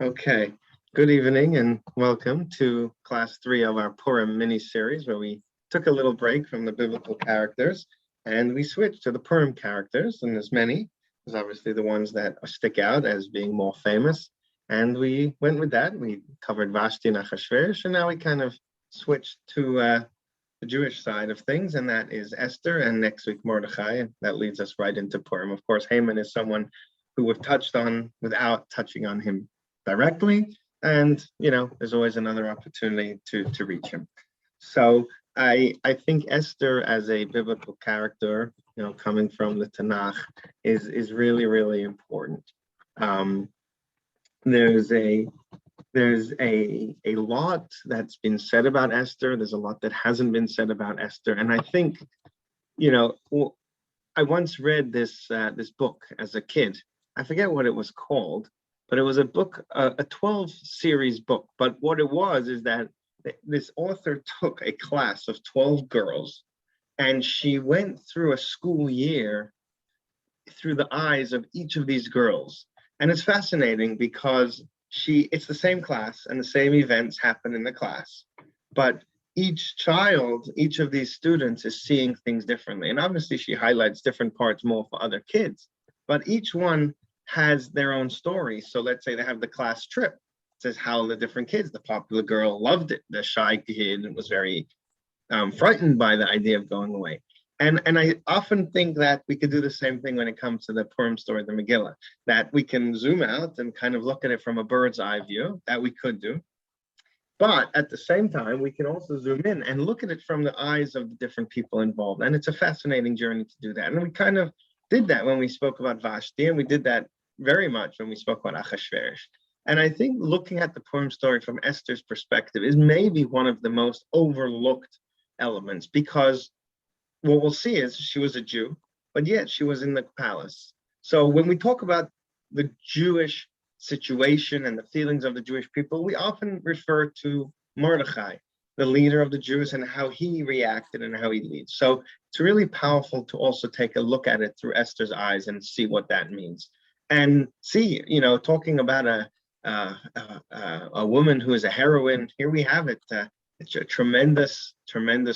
Okay, good evening and welcome to class 3 of our Purim mini-series where we took a little break from the biblical characters and we switched to the Purim characters, and there's many. There's obviously the ones that stick out as being more famous, and we went with that. We covered Vashti and Achashverosh, and now we kind of switched to the Jewish side of things, and that is Esther, and next week Mordechai, and that leads us right into Purim. Of course, Haman is someone who we've touched on without touching on him directly, and there's always another opportunity to reach him. So I think Esther as a biblical character, coming from the Tanakh, is really important. There's a lot that's been said about Esther. There's a lot that hasn't been said about Esther, and I think I once read this book as a kid. I forget what it was called, but it was a book, a 12-series book. But what it was is that this author took a class of 12 girls, and she went through a school year through the eyes of each of these girls. And it's fascinating because it's the same class and the same events happen in the class, but each of these students is seeing things differently. And obviously she highlights different parts more for other kids, but each one has their own story. So let's say they have the class trip. It says how the different kids, the popular girl loved it, the shy kid was very frightened by the idea of going away. And I often think that we could do the same thing when it comes to the Purim story, the Megillah, that we can zoom out and kind of look at it from a bird's eye view, that we could do. But at the same time, we can also zoom in and look at it from the eyes of the different people involved. And it's a fascinating journey to do that. And we kind of did that when we spoke about Vashti, and we did that very much when we spoke about Achashverosh. And I think looking at the Purim story from Esther's perspective is maybe one of the most overlooked elements, because what we'll see is she was a Jew, but yet she was in the palace. So when we talk about the Jewish situation and the feelings of the Jewish people, we often refer to Mordechai, the leader of the Jews, and how he reacted and how he leads. So it's really powerful to also take a look at it through Esther's eyes and see what that means. And see, talking about a woman who is a heroine, here we have it. It's a tremendous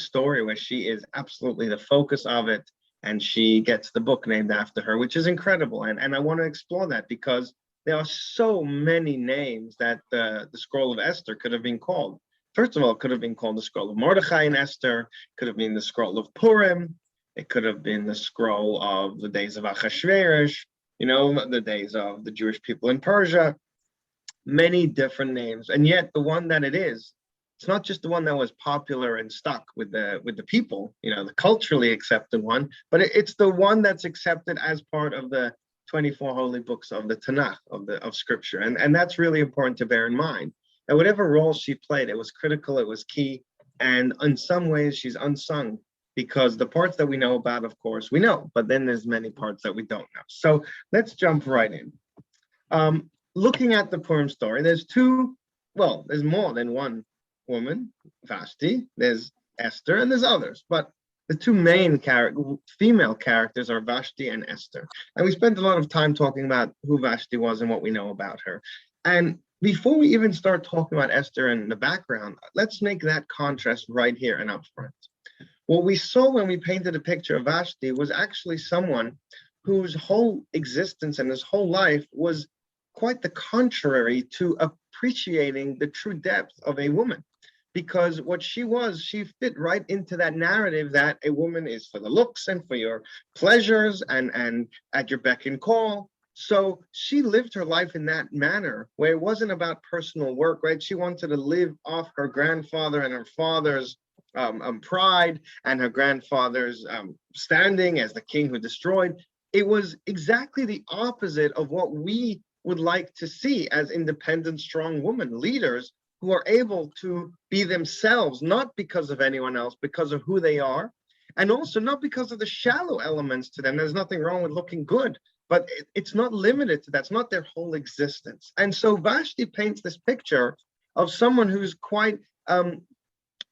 story where she is absolutely the focus of it, and she gets the book named after her, which is incredible. And I want to explore that because there are so many names that the scroll of Esther could have been called. First of all, it could have been called the scroll of Mordechai and Esther, could have been the scroll of Purim, it could have been the scroll of the days of Achashverosh, the days of the Jewish people in Persia, many different names. And yet the one that it's not just the one that was popular and stuck with the people, the culturally accepted one, but it's the one that's accepted as part of the 24 holy books of the Tanakh, of Scripture. And that's really important to bear in mind. And whatever role she played, it was critical, it was key, and in some ways she's unsung, because the parts that we know about, of course, we know, but then there's many parts that we don't know. So let's jump right in. Looking at the Purim story, there's more than one woman, Vashti, there's Esther, and there's others, but the two main female characters are Vashti and Esther. And we spent a lot of time talking about who Vashti was and what we know about her. And before we even start talking about Esther and the background, let's make that contrast right here and up front. What we saw when we painted a picture of Vashti was actually someone whose whole existence and his whole life was quite the contrary to appreciating the true depth of a woman. Because what she fit right into that narrative that a woman is for the looks and for your pleasures and at your beck and call. So she lived her life in that manner where it wasn't about personal work, right? She wanted to live off her grandfather and her father's pride and her grandfather's standing as the king who destroyed. It was exactly the opposite of what we would like to see as independent, strong women leaders who are able to be themselves, not because of anyone else, because of who they are, and also not because of the shallow elements to them. There's nothing wrong with looking good, but it's not limited to that. It's not their whole existence. And so Vashti paints this picture of someone who's quite,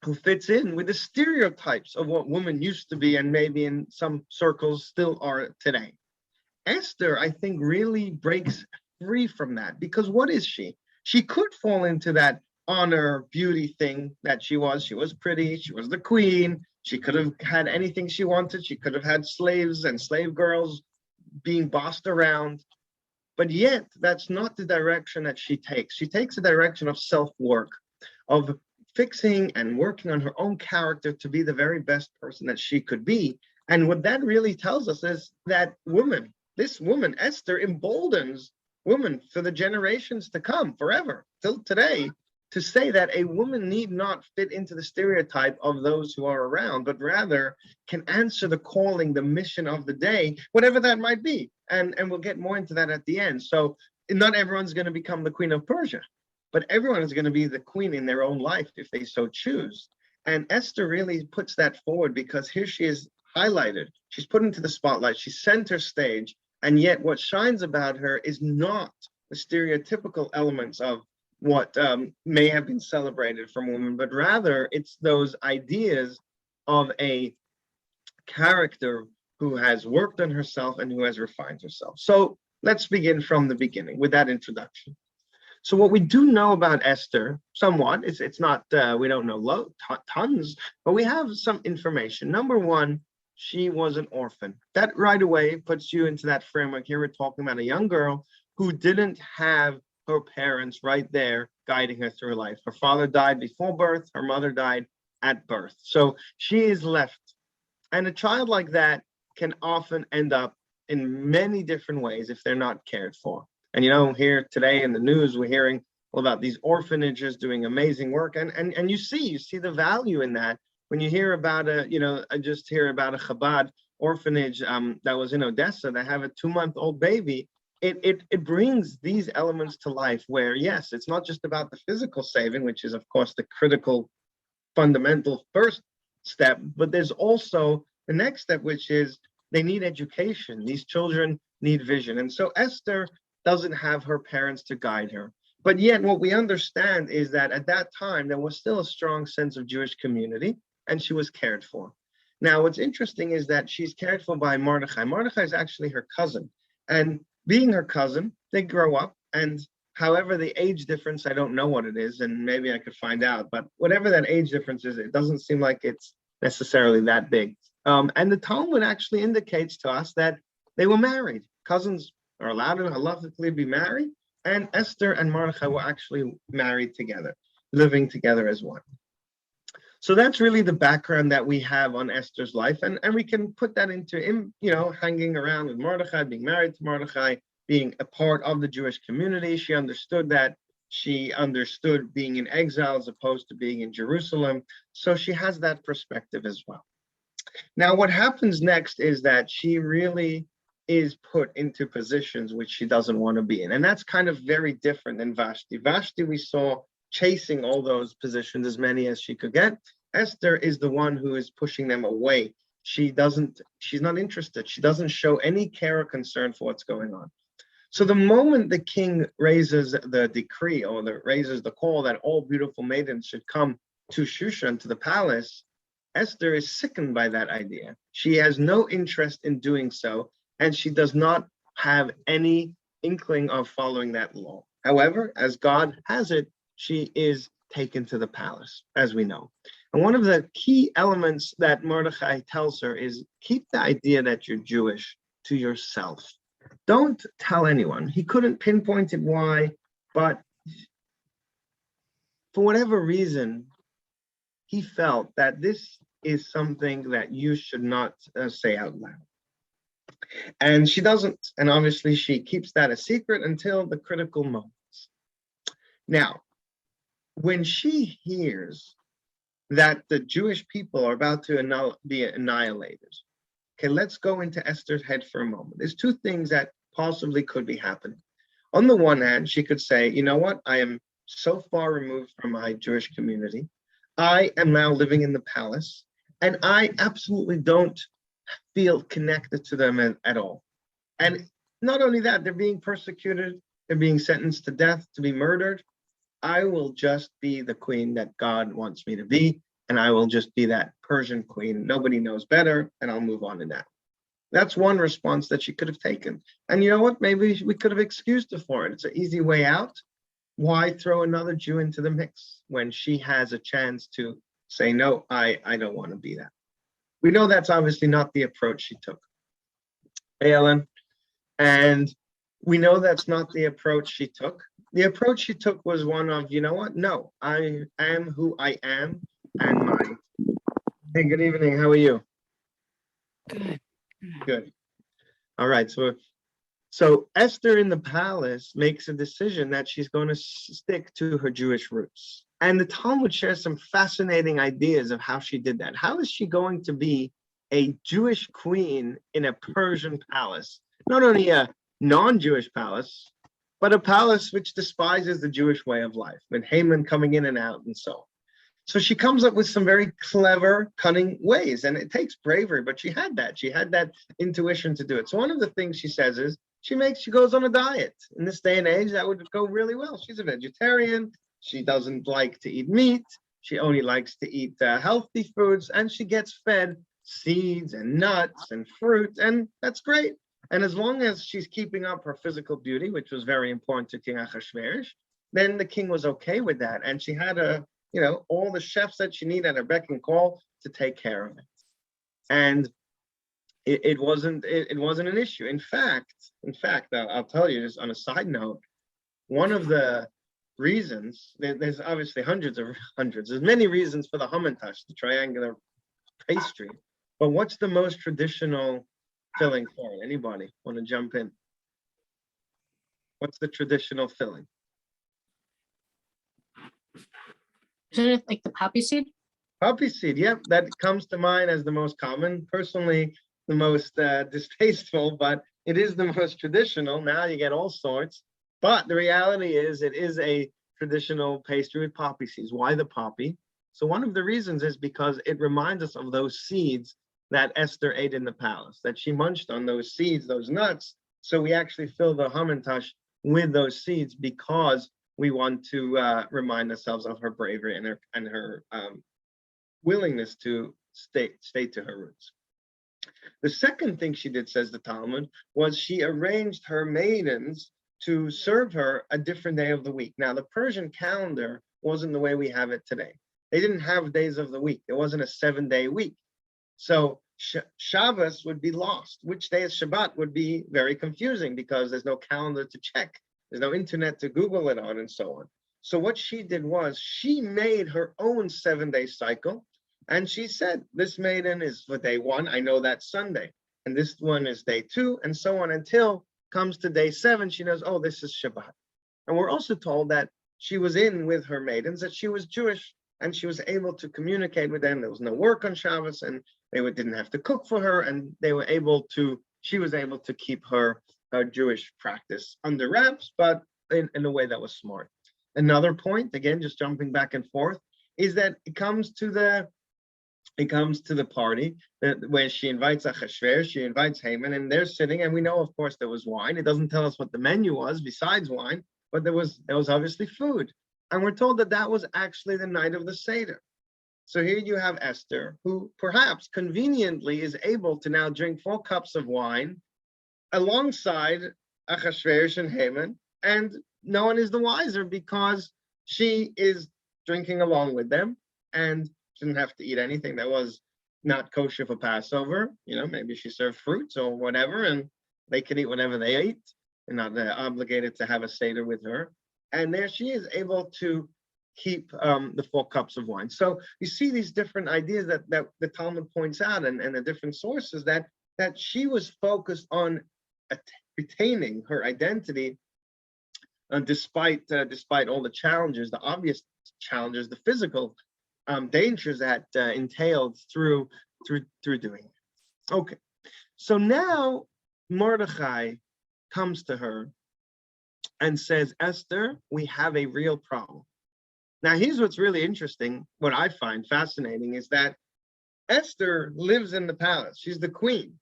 who fits in with the stereotypes of what women used to be, and maybe in some circles still are today. Esther, I think, really breaks free from that, because what is she? she could fall into that honor, beauty thing that she was. She was pretty, she was the queen, she could have had anything she wanted, she could have had slaves and slave girls being bossed around. But yet, that's not the direction that she takes. She takes a direction of self-work, of fixing and working on her own character to be the very best person that she could be. And what that really tells us is that this woman, Esther, emboldens women for the generations to come, forever, till today, to say that a woman need not fit into the stereotype of those who are around, but rather can answer the calling, the mission of the day, whatever that might be. And we'll get more into that at the end. So not everyone's going to become the queen of Persia, but everyone is going to be the queen in their own life if they so choose. And Esther really puts that forward, because here she is highlighted. She's put into the spotlight. She's center stage. And yet what shines about her is not the stereotypical elements of what may have been celebrated from women, but rather it's those ideas of a character who has worked on herself and who has refined herself. So let's begin from the beginning with that introduction. So what we do know about Esther, somewhat, it's not, we don't know tons, but we have some information. Number one, she was an orphan. That right away puts you into that framework. Here we're talking about a young girl who didn't have her parents right there guiding her through life. Her father died before birth, her mother died at birth. So she is left. And a child like that can often end up in many different ways if they're not cared for. And here today in the news, we're hearing about these orphanages doing amazing work. And you see the value in that. When you hear about I just hear about a Chabad orphanage that was in Odessa that have a 2-month-old baby. It brings these elements to life where, yes, it's not just about the physical saving, which is, of course, the critical, fundamental first step, but there's also the next step, which is they need education. These children need vision. And so Esther doesn't have her parents to guide her. But yet what we understand is that at that time, there was still a strong sense of Jewish community, and she was cared for. Now, what's interesting is that she's cared for by Mordechai. Mordechai is actually her cousin. And being her cousin, they grow up, and however the age difference, I don't know what it is, and maybe I could find out, but whatever that age difference is, it doesn't seem like it's necessarily that big. And the Talmud actually indicates to us that they were married. Cousins are allowed to halachically be married, and Esther and Mordechai were actually married together, living together as one. So that's really the background that we have on Esther's life. And we can put that into, hanging around with Mordechai, being married to Mordechai, being a part of the Jewish community. She understood that. She understood being in exile as opposed to being in Jerusalem. So she has that perspective as well. Now, what happens next is that she really is put into positions which she doesn't want to be in. And that's kind of very different than Vashti. Vashti, we saw chasing all those positions, as many as she could get. Esther is the one who is pushing them away. She's not interested. She doesn't show any care or concern for what's going on. So the moment the king raises the decree or raises the call that all beautiful maidens should come to Shushan, to the palace, Esther is sickened by that idea. She has no interest in doing so, and she does not have any inkling of following that law. However, as God has it, she is taken to the palace, as we know. And one of the key elements that Mordechai tells her is keep the idea that you're Jewish to yourself. Don't tell anyone. He couldn't pinpoint it why, but for whatever reason, he felt that this is something that you should not say out loud. And she doesn't. And obviously, she keeps that a secret until the critical moments. Now, when she hears that the Jewish people are about to be annihilated, okay, let's go into Esther's head for a moment. There's two things that possibly could be happening. On the one hand, she could say, you know what? I am so far removed from my Jewish community. I am now living in the palace, and I absolutely don't feel connected to them at all. And not only that, they're being persecuted. They're being sentenced to death, to be murdered. I will just be the queen that God wants me to be, and I will just be that Persian queen. Nobody knows better, and I'll move on to that. That's one response that she could have taken. And you know what? Maybe we could have excused her for it. It's an easy way out. why throw another Jew into the mix when she has a chance to say, no, I don't want to be that. We know that's obviously not the approach she took. Hey, Ellen. And we know that's not the approach she took. The approach she took was one of, you know what? No, I am who I am and mine. Hey, good evening. How are you? Good. Good. All right. So Esther in the palace makes a decision that she's going to stick to her Jewish roots. And the Talmud shares some fascinating ideas of how she did that. How is she going to be a Jewish queen in a Persian palace? Not only a non-Jewish palace, but a palace which despises the Jewish way of life, with Haman coming in and out and so on. So she comes up with some very clever, cunning ways, and it takes bravery, but she had that. She had that intuition to do it. So one of the things she says is she goes on a diet. In this day and age, that would go really well. She's a vegetarian. She doesn't like to eat meat. She only likes to eat healthy foods, and she gets fed seeds and nuts and fruit, and that's great. And as long as she's keeping up her physical beauty, which was very important to King Achashverosh, then the king was okay with that. And she had all the chefs that she needed at her beck and call to take care of it. And it wasn't an issue. In fact, I'll tell you just on a side note, one of the reasons, there's obviously hundreds, there's many reasons for the hamantash, the triangular pastry, but what's the most traditional filling for it? Anybody want to jump in? What's the traditional filling? Isn't it like the poppy seed? Poppy seed, yep, that comes to mind as the most common. Personally, the most distasteful, but it is the most traditional. Now you get all sorts, but the reality is it is a traditional pastry with poppy seeds. Why the poppy? So one of the reasons is because it reminds us of those seeds that Esther ate in the palace, that she munched on those seeds, those nuts. So we actually fill the hamantash with those seeds because we want to remind ourselves of her bravery and her willingness to stay to her roots. The second thing she did, says the Talmud, was she arranged her maidens to serve her a different day of the week. Now, the Persian calendar wasn't the way we have it today. They didn't have days of the week. There wasn't a 7-day week. So Shabbos would be lost. Which day is Shabbat would be very confusing because there's no calendar to check. There's no internet to Google it on and so on. So what she did was she made her own 7-day cycle. And she said, this maiden is for day 1. I know that's Sunday. And this one is day 2 and so on until comes to day 7. She knows, oh, this is Shabbat. And we're also told that she was in with her maidens, that she was Jewish and she was able to communicate with them. There was no work on Shabbos and they didn't have to cook for her. And she was able to keep her Jewish practice under wraps, but in a way that was smart. Another point, again, just jumping back and forth, is that it comes to the party where she invites Achashverosh, she invites Haman, and they're sitting, and we know, of course, there was wine. It doesn't tell us what the menu was besides wine, but there was obviously food. And we're told that was actually the night of the Seder. So here you have Esther, who perhaps conveniently is able to now drink 4 cups of wine alongside Achashverosh and Haman, and no one is the wiser because she is drinking along with them and didn't have to eat anything that was not kosher for Passover. Maybe she served fruits or whatever, and they can eat whatever they eat. They're not obligated to have a Seder with her. And there she is able to keep the 4 cups of wine. So you see these different ideas that the Talmud points out and the different sources that she was focused on retaining her identity despite all the challenges, the obvious challenges, the physical dangers that entailed through doing it. Okay, so now Mordechai comes to her and says, Esther, we have a real problem. Now, here's what's really interesting. What I find fascinating is that Esther lives in the palace. She's the queen.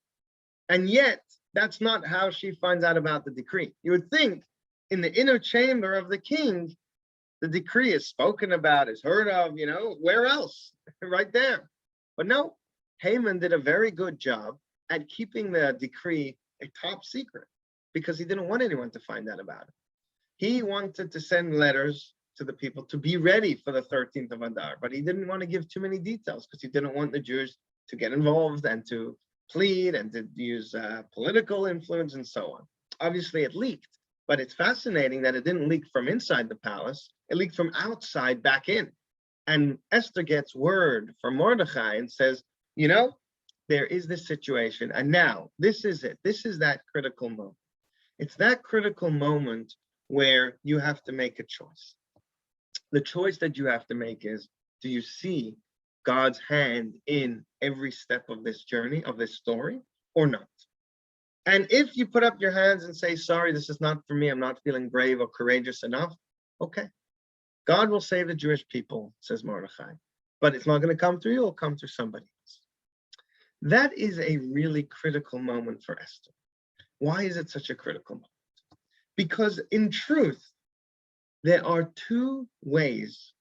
And yet, that's not how she finds out about the decree. You would think in the inner chamber of the king, the decree is spoken about, is heard of, where else? Right there. But no, Haman did a very good job at keeping the decree a top secret because he didn't want anyone to find out about it. He wanted to send letters to the people to be ready for the 13th of Adar, but he didn't want to give too many details because he didn't want the Jews to get involved and to plead and to use political influence and so on. Obviously, it leaked, but it's fascinating that it didn't leak from inside the palace. It leaked from outside back in. And Esther gets word from Mordechai and says, you know, there is this situation, and now this is it. This is that critical moment. It's that critical moment where you have to make a choice. The choice that you have to make is, do you see God's hand in every step of this journey, of this story, or not? And if you put up your hands and say, sorry, this is not for me, I'm not feeling brave or courageous enough, okay. God will save the Jewish people, says Mordechai, but it's not going to come through you, it'll come through somebody else. That is a really critical moment for Esther. Why is it such a critical moment? Because in truth, there are two ways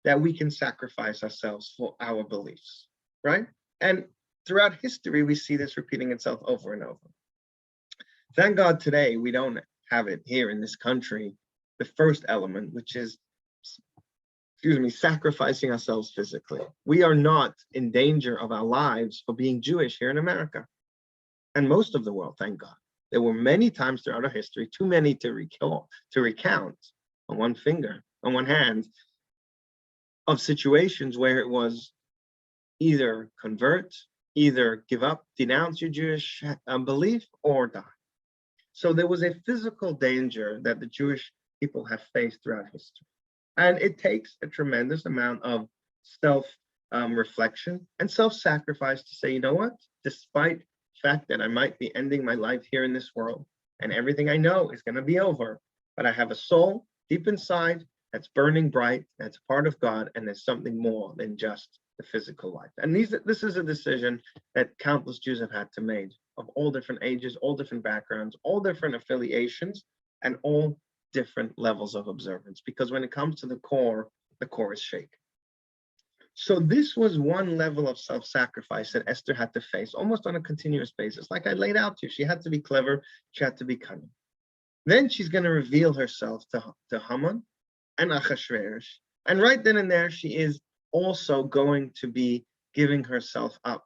that we can sacrifice ourselves for our beliefs, right? And throughout history, we see this repeating itself over and over. Thank God today, we don't have it here in this country, the first element, which is, sacrificing ourselves physically. We are not in danger of our lives for being Jewish here in America and most of the world, thank God. There were many times throughout our history, too many to recount on one finger, on one hand, of situations where it was either convert, either give up, denounce your Jewish belief, or die. So there was a physical danger that the Jewish people have faced throughout history. And it takes a tremendous amount of self-reflection and self-sacrifice to say, you know what, despite the fact that I might be ending my life here in this world and everything I know is going to be over, but I have a soul deep inside that's burning bright, that's part of God, and there's something more than just the physical life. And this is a decision that countless Jews have had to make, of all different ages, all different backgrounds, all different affiliations, and all different levels of observance. Because when it comes to the core is shaken. So this was one level of self-sacrifice that Esther had to face almost on a continuous basis. Like I laid out to you, she had to be clever, she had to be cunning. Then she's going to reveal herself to Haman and Achashverosh. And right then and there, she is also going to be giving herself up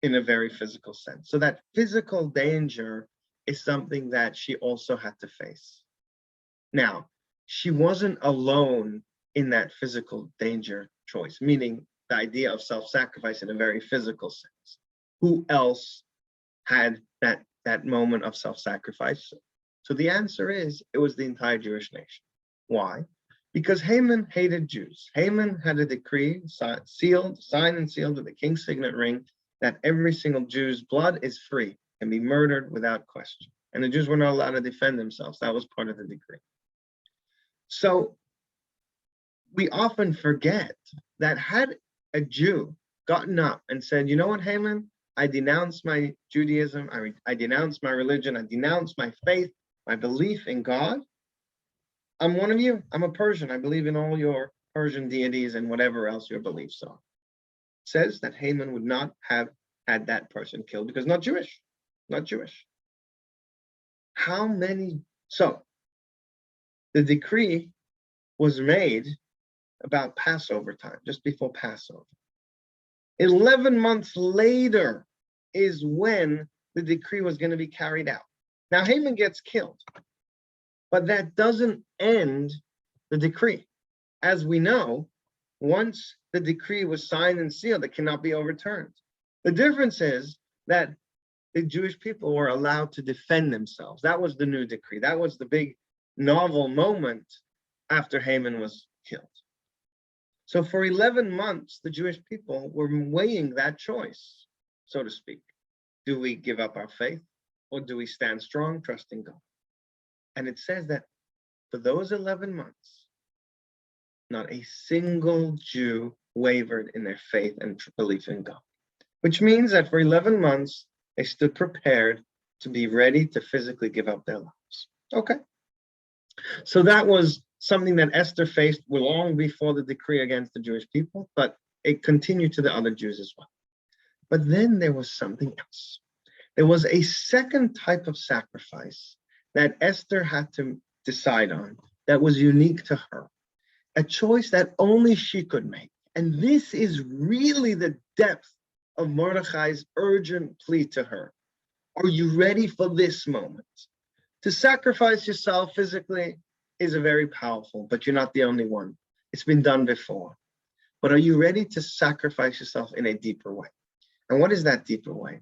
in a very physical sense. So that physical danger is something that she also had to face. Now, she wasn't alone in that physical danger choice, meaning the idea of self-sacrifice in a very physical sense. Who else had that moment of self-sacrifice? So the answer is, it was the entire Jewish nation. Why? Because Haman hated Jews. Haman had a decree signed and sealed with the king's signet ring that every single Jew's blood is free, can be murdered without question. And the Jews were not allowed to defend themselves. That was part of the decree. So we often forget that had a Jew gotten up and said, you know what, Haman, I denounce my Judaism, I denounce my religion, I denounce my faith, my belief in God. I'm one of you. I'm a Persian. I believe in all your Persian deities and whatever else your beliefs are. It says that Haman would not have had that person killed because not Jewish. How many? So the decree was made about Passover time, just before Passover. 11 months later is when the decree was going to be carried out. Now Haman gets killed, but that doesn't end the decree. As we know, once the decree was signed and sealed, it cannot be overturned. The difference is that the Jewish people were allowed to defend themselves. That was the new decree. That was the big novel moment after Haman was killed. So for 11 months, the Jewish people were weighing that choice, so to speak. Do we give up our faith or do we stand strong, trusting God? And it says that for those 11 months, not a single Jew wavered in their faith and belief in God, which means that for 11 months, they stood prepared to be ready to physically give up their lives. Okay. So that was something that Esther faced long before the decree against the Jewish people, but it continued to the other Jews as well. But then there was something else. There was a second type of sacrifice that Esther had to decide on that was unique to her, a choice that only she could make. And this is really the depth of Mordechai's urgent plea to her. Are you ready for this moment? To sacrifice yourself physically is a very powerful, but you're not the only one. It's been done before. But are you ready to sacrifice yourself in a deeper way? And what is that deeper way?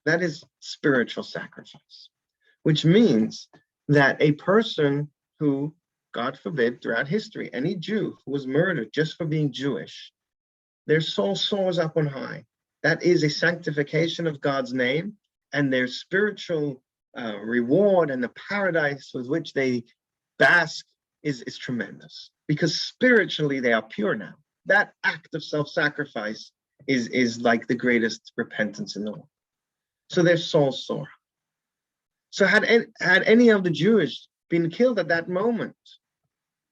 That is spiritual sacrifice, which means that a person who, God forbid, throughout history, any Jew who was murdered just for being Jewish, their soul soars up on high. That is a sanctification of God's name, and their spiritual reward and the paradise with which they bask is tremendous, because spiritually they are pure now. That act of self-sacrifice is like the greatest repentance in the world. So their souls soar. So had any of the Jewish been killed at that moment,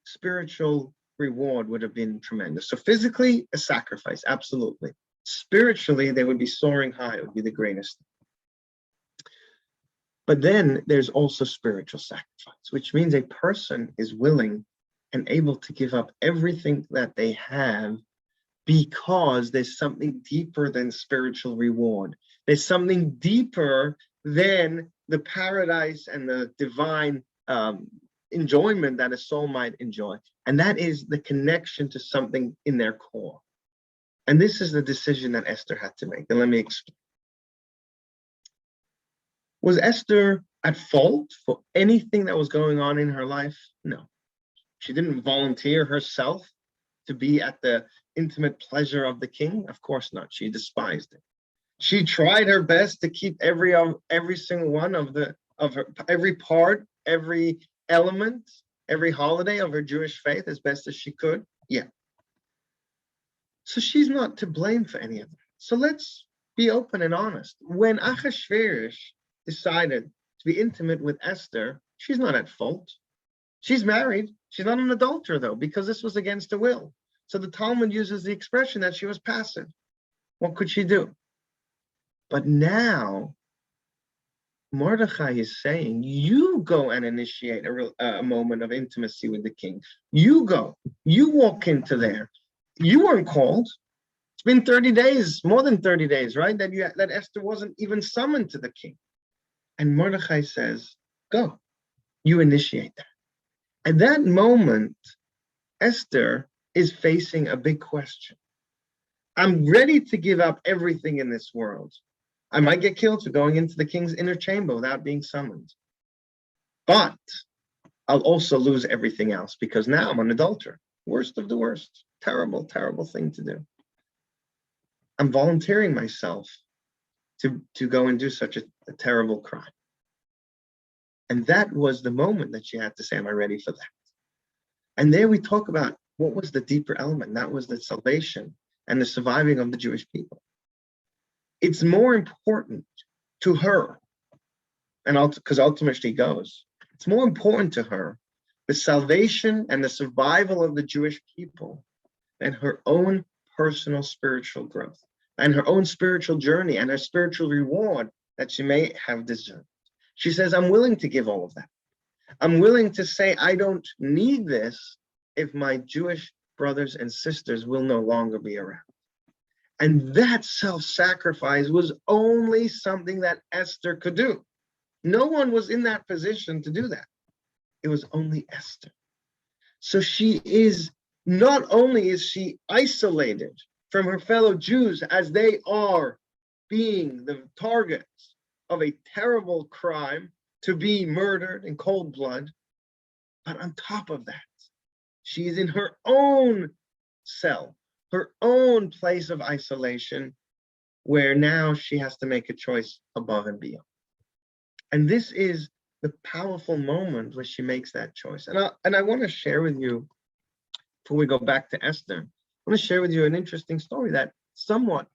spiritual reward would have been tremendous. So physically, a sacrifice, absolutely. Spiritually, they would be soaring high. It would be the greatest. But then there's also spiritual sacrifice, which means a person is willing and able to give up everything that they have because there's something deeper than spiritual reward. There's something deeper than the paradise and the divine enjoyment that a soul might enjoy. And that is the connection to something in their core. And this is the decision that Esther had to make. And let me explain. Was Esther at fault for anything that was going on in her life? No. She didn't volunteer herself to be at the intimate pleasure of the king. Of course not. She despised it. She tried her best to keep every single one of her every part, every element, every holiday of her Jewish faith as best as she could. Yeah. So she's not to blame for any of that. So let's be open and honest. When Ahasuerus decided to be intimate with Esther, she's not at fault. She's married. She's not an adulterer, though, because this was against her will. So the Talmud uses the expression that she was passive. What could she do? But now, Mordechai is saying, you go and initiate a moment of intimacy with the king. You go. You walk into there. You weren't called. It's been 30 days, more than 30 days, right? That Esther wasn't even summoned to the king. And Mordechai says, go. You initiate that. At that moment, Esther is facing a big question. I'm ready to give up everything in this world. I might get killed for going into the king's inner chamber without being summoned. But I'll also lose everything else because now I'm an adulterer. Worst of the worst. Terrible, terrible thing to do. I'm volunteering myself to go and do such a terrible crime. And that was the moment that she had to say, am I ready for that? And there we talk about what was the deeper element. That was the salvation and the surviving of the Jewish people. It's more important to her, and because ultimately she goes, it's more important to her, the salvation and the survival of the Jewish people than her own personal spiritual growth and her own spiritual journey and her spiritual reward that she may have deserved. She says, I'm willing to give all of that. I'm willing to say, I don't need this if my Jewish brothers and sisters will no longer be around. And that self-sacrifice was only something that Esther could do. No one was in that position to do that. It was only Esther. So she is, not only is she isolated from her fellow Jews as they are being the targets of a terrible crime to be murdered in cold blood, but on top of that, she is in her own cell, her own place of isolation, where now she has to make a choice above and beyond. And this is the powerful moment where she makes that choice. And I want to share with you, before we go back to Esther, I want to share with you an interesting story that somewhat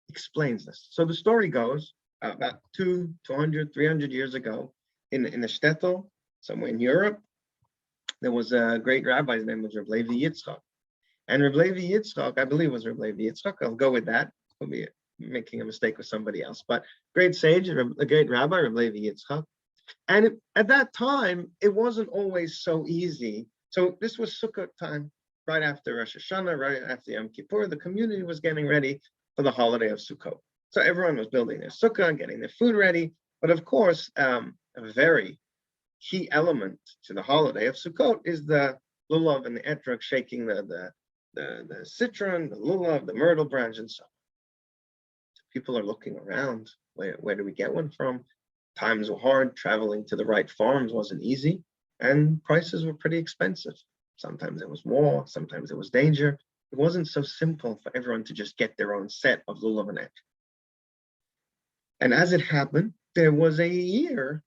explains this. So the story goes about 200, 300 years ago in a shtetl, somewhere in Europe, there was a great rabbi, his name was Reb Levi Yitzchak. And Reb Levi Yitzchak, I believe it was Reb Levi Yitzchak, I'll go with that. I'll be making a mistake with somebody else. But great sage, a great rabbi, Reb Levi Yitzchak. And at that time, it wasn't always so easy So this was Sukkot time, right after Rosh Hashanah, right after Yom Kippur. The community was getting ready for the holiday of Sukkot. So everyone was building their sukkah, getting their food ready. But of course, a very key element to the holiday of Sukkot is the lulav and the etrog, shaking the citron, the lulav, the myrtle branch, and so on. People are looking around. Where do we get one from? Times were hard. Traveling to the right farms wasn't easy, and prices were pretty expensive. Sometimes it was war, sometimes it was danger. It wasn't so simple for everyone to just get their own set of lulav and etrog. And as it happened, there was a year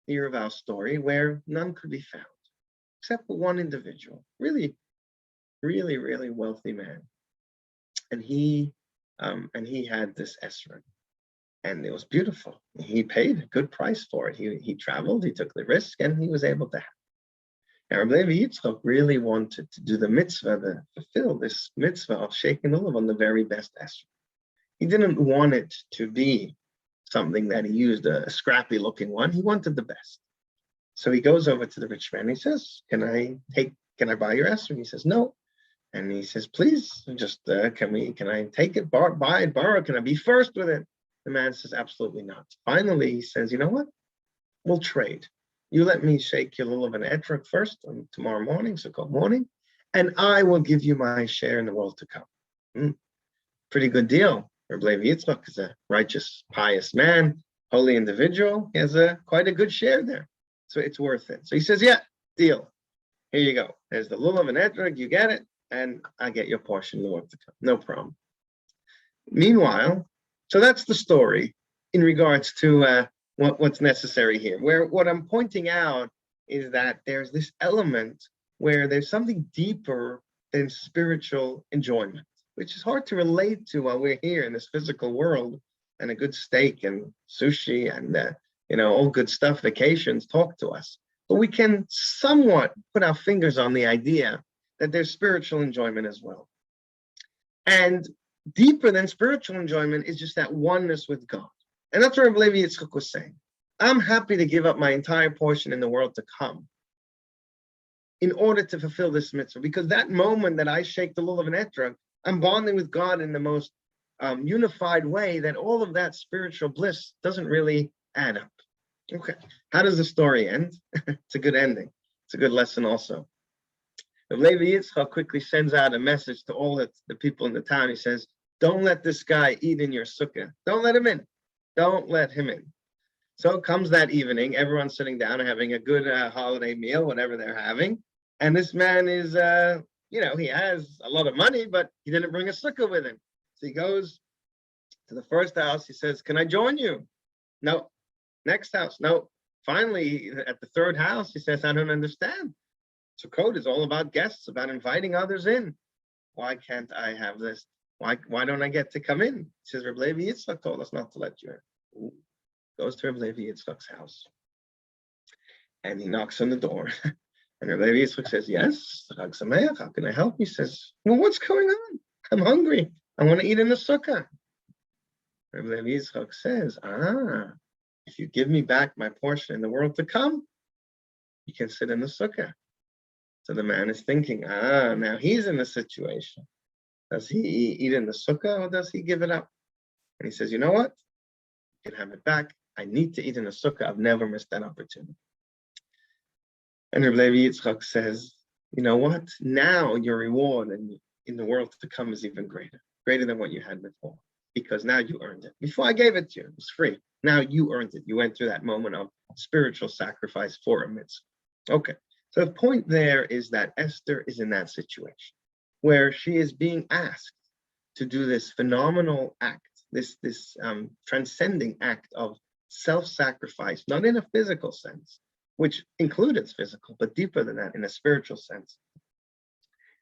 of our story where none could be found, except for one individual, really wealthy man. And he had this Esther, and it was beautiful. He paid a good price for it. He traveled, he took the risk, and he was able to have it. Now, Rabbi Levi Yitzchak really wanted to do the mitzvah, to fulfill this mitzvah of shaking lulav on the very best Esther. He didn't want it to be something that he used, a scrappy looking one. He wanted the best. So he goes over to the rich man. He says, can I buy your Esther? And he says, no. And he says, please, just, can I take it, buy it, borrow? Can I be first with it? The man says, absolutely not. Finally, he says, you know what? We'll trade. You let me shake your lulav and etrog first on tomorrow morning, so-called morning, and I will give you my share in the world to come. Pretty good deal. Rabbi Levi Yitzchak is a righteous, pious man, holy individual. He has quite a good share there. So it's worth it. So he says, yeah, deal. Here you go. There's the lulav and etrog, you get it, and I get your portion in the world to come. No problem. Meanwhile, so that's the story in regards to what's necessary here. Where what I'm pointing out is that there's this element where there's something deeper than spiritual enjoyment, which is hard to relate to while we're here in this physical world, and a good steak and sushi and all good stuff, vacations talk to us. But we can somewhat put our fingers on the idea that there's spiritual enjoyment as well. And deeper than spiritual enjoyment is just that oneness with God. And that's what Rabbi Levi Yitzchak was saying. I'm happy to give up my entire portion in the world to come in order to fulfill this mitzvah, because that moment that I shake the lulav and etrog, I'm bonding with God in the most unified way that all of that spiritual bliss doesn't really add up. Okay, how does the story end? It's a good ending. It's a good lesson also. Levi Yitzchak quickly sends out a message to all the people in the town. He says, don't let this guy eat in your sukkah. Don't let him in. Don't let him in. So comes that evening, everyone's sitting down and having a good holiday meal, whatever they're having. And this man is, he has a lot of money, but he didn't bring a sukkah with him. So he goes to the first house. He says, can I join you? No. Next house. No. Finally, at the third house, he says, I don't understand. Sukkot is all about guests, about inviting others in. Why can't I have this? Why don't I get to come in? He says, Rabbi Levi Yitzchak told us not to let you in. Goes to Rabbi Levi Yitzchak's house. And he knocks on the door. And Rabbi Levi Yitzchak says, yes, Chag Sameach, how can I help? He says, well, what's going on? I'm hungry. I want to eat in the sukkah. Rabbi Levi Yitzchak says, if you give me back my portion in the world to come, you can sit in the sukkah. So the man is thinking, now he's in a situation. Does he eat in the sukkah or does he give it up? And he says, you know what? You can have it back. I need to eat in the sukkah. I've never missed that opportunity. And Rabbi Levi Yitzchak says, you know what? Now your reward in the world to come is even greater than what you had before, because now you earned it. Before I gave it to you, it was free. Now you earned it. You went through that moment of spiritual sacrifice for a mitzvah. Okay. So the point there is that Esther is in that situation where she is being asked to do this phenomenal act, this transcending act of self-sacrifice, not in a physical sense, which included physical, but deeper than that, in a spiritual sense.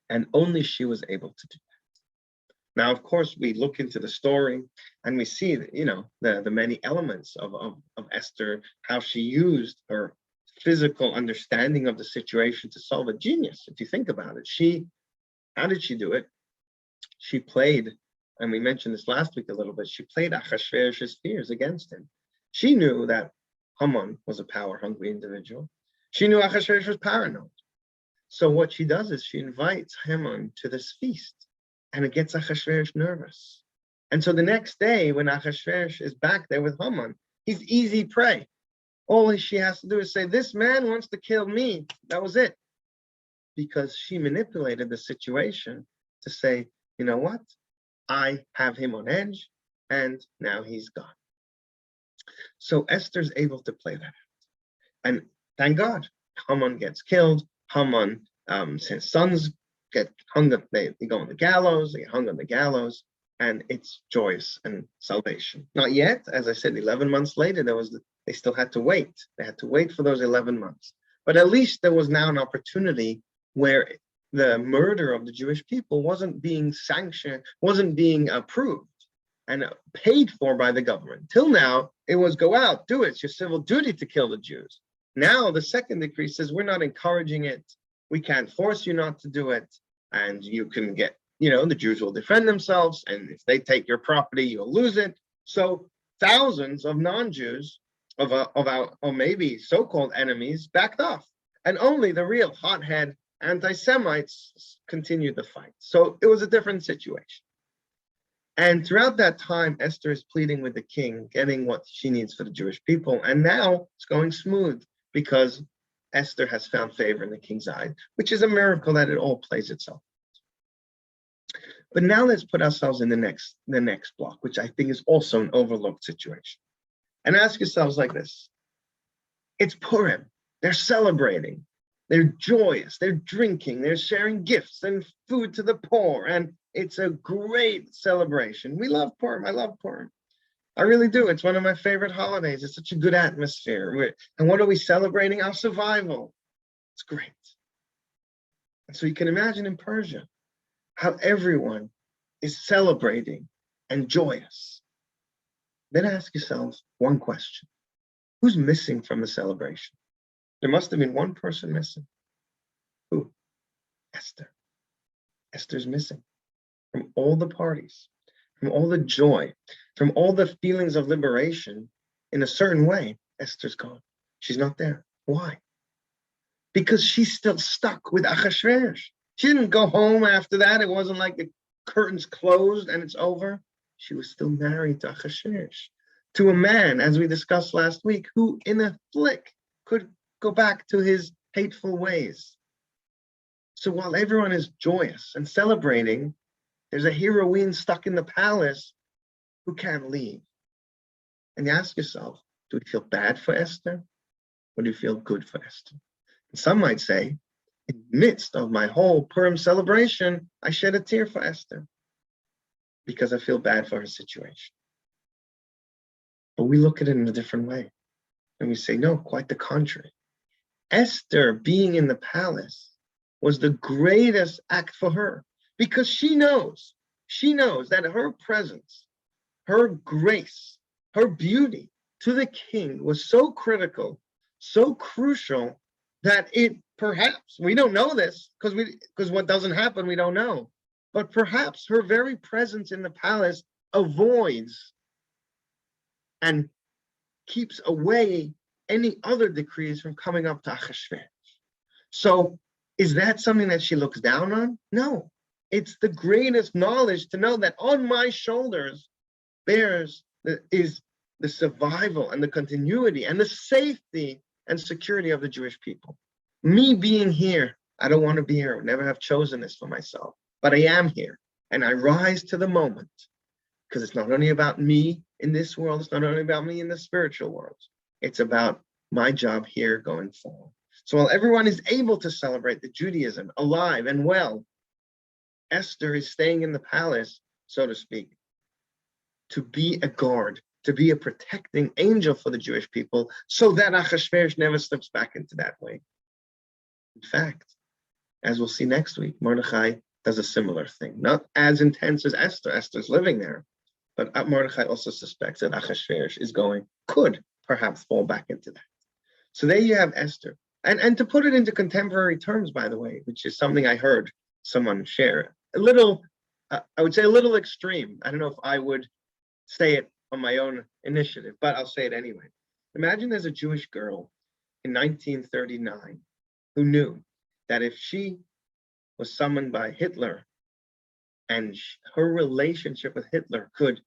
And only she was able to do that. Now, of course, we look into the story and we see that, the many elements of Esther, how she used her physical understanding of the situation to solve a genius. If you think about it, how did she do it? She played, and we mentioned this last week a little bit, she played Achashverosh's fears against him. She knew that Haman was a power-hungry individual. She knew Achashverosh was paranoid. So what she does is she invites Haman to this feast, and it gets Achashverosh nervous. And so the next day, when Achashverosh is back there with Haman, he's easy prey. All she has to do is say, "This man wants to kill me." That was it. Because she manipulated the situation to say, "You know what? I have him on edge, and now he's gone." So Esther's able to play that out. And thank God, Haman gets killed. Haman, his sons get hung up, they go on the gallows, they get hung on the gallows, and it's joyous and salvation. Not yet, as I said, 11 months later, they still had to wait. They had to wait for those 11 months. But at least there was now an opportunity where the murder of the Jewish people wasn't being sanctioned, wasn't being approved and paid for by the government. Till now, it was go out, do it. It's your civil duty to kill the Jews. Now, the second decree says we're not encouraging it. We can't force you not to do it. And you can get, the Jews will defend themselves. And if they take your property, you'll lose it. So thousands of non-Jews, of our, or maybe so-called enemies, backed off. And only the real hothead anti-Semites continued the fight. So it was a different situation. And throughout that time, Esther is pleading with the king, getting what she needs for the Jewish people. And now it's going smooth because Esther has found favor in the king's eye, which is a miracle that it all plays itself. But now let's put ourselves in the next block, which I think is also an overlooked situation. And ask yourselves like this. It's Purim. They're celebrating. They're joyous. They're drinking. They're sharing gifts and food to the poor. And it's a great celebration. We love Purim. I love Purim. I really do. It's one of my favorite holidays. It's such a good atmosphere. And what are we celebrating? Our survival. It's great. And so you can imagine in Persia how everyone is celebrating and joyous. Then ask yourself one question. Who's missing from the celebration? There must have been one person missing. Who? Esther. Esther's missing from all the parties, from all the joy, from all the feelings of liberation. In a certain way, Esther's gone. She's not there. Why? Because she's still stuck with Achashverosh. She didn't go home after that. It wasn't like the curtains closed and it's over. She was still married to Achashverosh, to a man, as we discussed last week, who in a flick could go back to his hateful ways. So while everyone is joyous and celebrating, there's a heroine stuck in the palace who can't leave. And you ask yourself, do we feel bad for Esther? Or do you feel good for Esther? And some might say, in the midst of my whole Purim celebration, I shed a tear for Esther because I feel bad for her situation. But we look at it in a different way. And we say, no, quite the contrary. Esther being in the palace was the greatest act for her because she knows that her presence, her grace, her beauty to the king was so critical, so crucial that it perhaps, we don't know this because what doesn't happen, we don't know. But perhaps her very presence in the palace avoids and keeps away any other decrees from coming up to Achashverosh. So is that something that she looks down on? No. It's the greatest knowledge to know that on my shoulders is the survival and the continuity and the safety and security of the Jewish people. Me being here, I don't want to be here. I would never have chosen this for myself, but I am here and I rise to the moment because it's not only about me in this world, it's not only about me in the spiritual world. It's about my job here going forward. So while everyone is able to celebrate the Judaism alive and well, Esther is staying in the palace, so to speak, to be a guard, to be a protecting angel for the Jewish people so that Achashverosh never slips back into that way. In fact, as we'll see next week, Mordechai does a similar thing, not as intense as Esther. Esther's living there, but Mordechai also suspects that Achashverosh could perhaps fall back into that. So there you have Esther. And to put it into contemporary terms, by the way, which is something I heard someone share, a little, I would say a little extreme. I don't know if I would say it on my own initiative, but I'll say it anyway. Imagine there's a Jewish girl in 1939 who knew that if she was summoned by Hitler and her relationship with Hitler could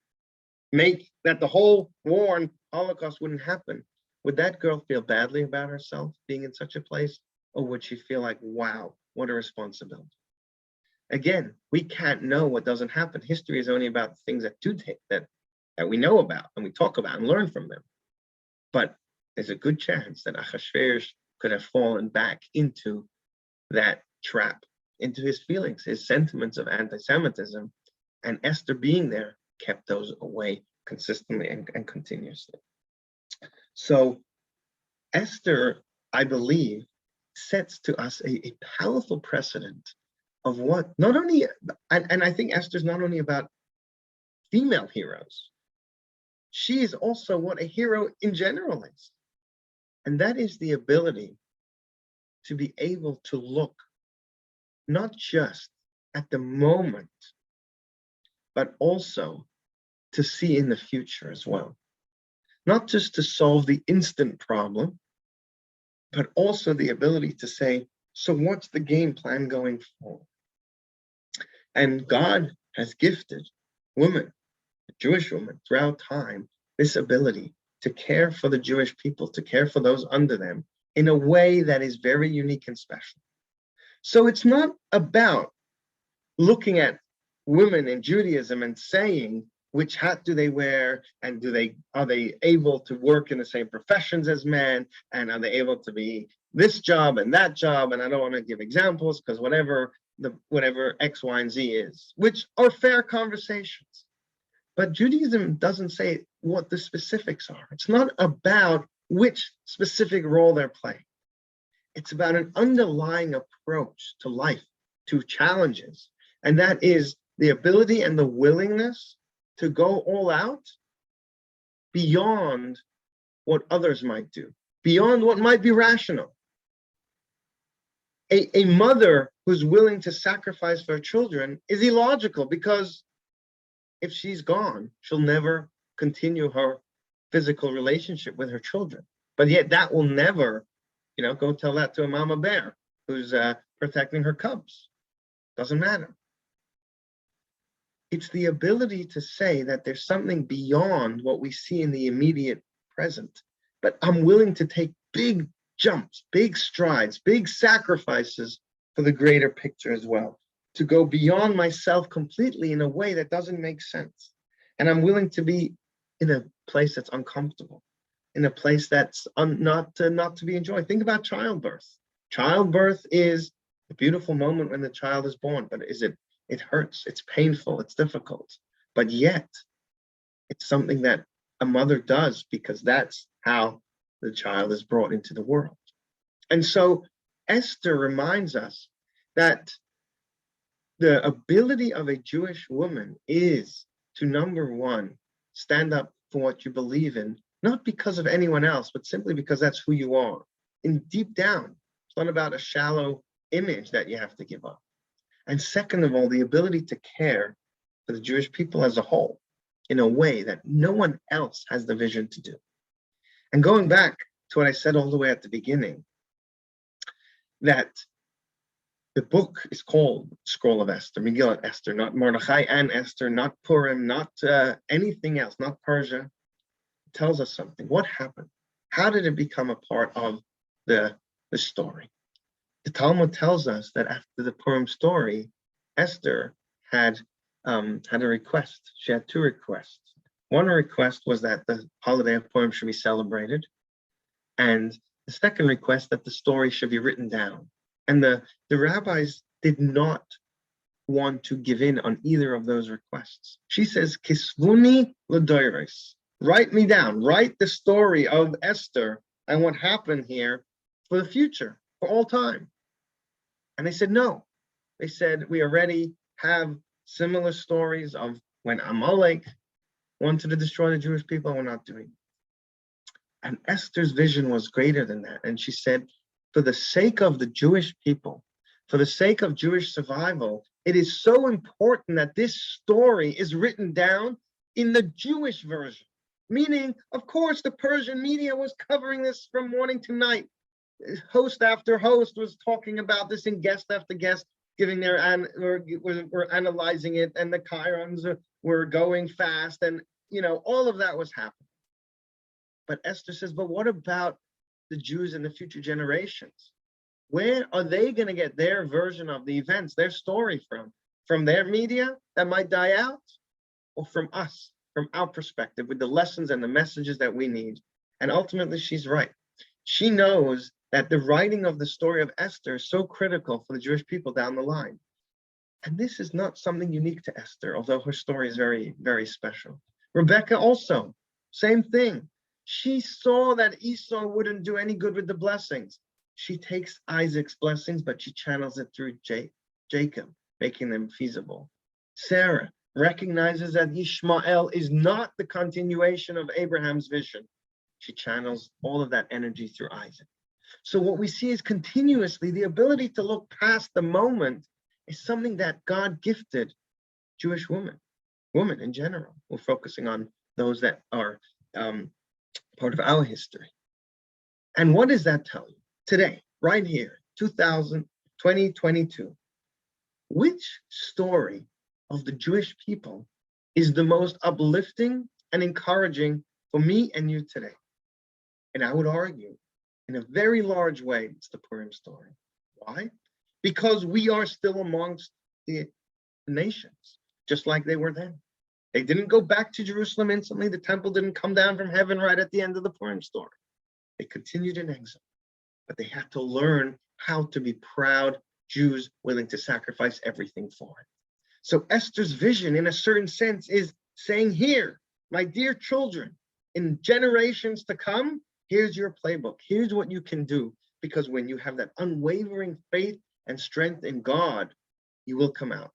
make that the whole war and Holocaust wouldn't happen, would that girl feel badly about herself being in such a place? Or would she feel like, wow, what a responsibility? Again, we can't know what doesn't happen. History is only about things that do take that we know about and we talk about and learn from them. But there's a good chance that Ahasuerus could have fallen back into that trap, into his feelings, his sentiments of anti-Semitism, and Esther being there kept those away consistently and continuously. So Esther, I believe, sets to us a powerful precedent of what not only, and I think Esther's not only about female heroes, she is also what a hero in general is. And that is the ability to be able to look not just at the moment, but also to see in the future as well. Not just to solve the instant problem, but also the ability to say, so what's the game plan going forward? And God has gifted women, Jewish women throughout time, this ability to care for the Jewish people, to care for those under them in a way that is very unique and special. So it's not about looking at women in Judaism and saying, which hat do they wear, and are they able to work in the same professions as men, and are they able to be this job and that job? And I don't want to give examples because whatever X, Y, and Z is, which are fair conversations. But Judaism doesn't say what the specifics are. It's not about which specific role they're playing. It's about an underlying approach to life, to challenges, and that is the ability and the willingness to go all out beyond what others might do, beyond what might be rational. A mother who's willing to sacrifice for her children is illogical, because if she's gone, she'll never continue her physical relationship with her children. But yet that will never, go tell that to a mama bear who's protecting her cubs. Doesn't matter. It's the ability to say that there's something beyond what we see in the immediate present, but I'm willing to take big jumps, big strides, big sacrifices for the greater picture as well, to go beyond myself completely in a way that doesn't make sense. And I'm willing to be in a place that's uncomfortable, in a place that's not to be enjoyed. Think about childbirth. Childbirth is a beautiful moment when the child is born, but it hurts, it's painful, it's difficult, but yet it's something that a mother does because that's how the child is brought into the world. And so Esther reminds us that the ability of a Jewish woman is to, number one, stand up for what you believe in, not because of anyone else, but simply because that's who you are. And deep down, it's not about a shallow image that you have to give up. And second of all, the ability to care for the Jewish people as a whole in a way that no one else has the vision to do. And going back to what I said all the way at the beginning, that the book is called Scroll of Esther, Megillat Esther, not Mordechai and Esther, not Purim, not anything else, not Persia. It tells us something. What happened? How did it become a part of the story? The Talmud tells us that after the Purim story, Esther had a request. She had two requests. One request was that the holiday of Purim should be celebrated, and the second request that the story should be written down. And the rabbis did not want to give in on either of those requests. She says, Kisvuni l'doros, write me down, write the story of Esther and what happened here for the future, for all time. And they said, no. They said, we already have similar stories of when Amalek wanted to destroy the Jewish people, and we're not doing it. And Esther's vision was greater than that. And she said, for the sake of the Jewish people, for the sake of Jewish survival, it is so important that this story is written down in the Jewish version. Meaning, of course, the Persian media was covering this from morning to night. host after host was talking about this, and guest after guest giving their were analyzing it, and the chirons were going fast, and all of that was happening. But Esther says, but what about the Jews in the future generations? Where are they going to get their version of the events, their story from? From their media that might die out, or from us, from our perspective, with the lessons and the messages that we need? And ultimately, she's right. She knows that the writing of the story of Esther is so critical for the Jewish people down the line. And this is not something unique to Esther, although her story is very, very special. Rebecca also, same thing. She saw that Esau wouldn't do any good with the blessings. She takes Isaac's blessings, but she channels it through Jacob, making them feasible. Sarah recognizes that Ishmael is not the continuation of Abraham's vision. She channels all of that energy through Isaac. So what we see is continuously the ability to look past the moment is something that God gifted Jewish women in general. We're focusing on those that are part of our history. And what does that tell you? Today, right here, 2022, which story of the Jewish people is the most uplifting and encouraging for me and you today? And I would argue, in a very large way, it's the Purim story. Why? Because we are still amongst the nations, just like they were then. They didn't go back to Jerusalem instantly. The temple didn't come down from heaven right at the end of the Purim story. They continued in exile, but they had to learn how to be proud Jews willing to sacrifice everything for it. So Esther's vision, in a certain sense, is saying, here, my dear children, in generations to come, here's your playbook. Here's what you can do. Because when you have that unwavering faith and strength in God, you will come out.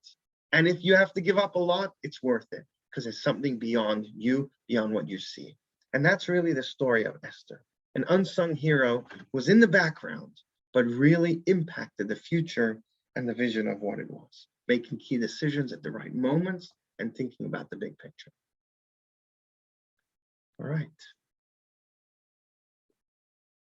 And if you have to give up a lot, it's worth it, because it's something beyond you, beyond what you see. And that's really the story of Esther, an unsung hero who was in the background, but really impacted the future and the vision of what it was, making key decisions at the right moments and thinking about the big picture. All right.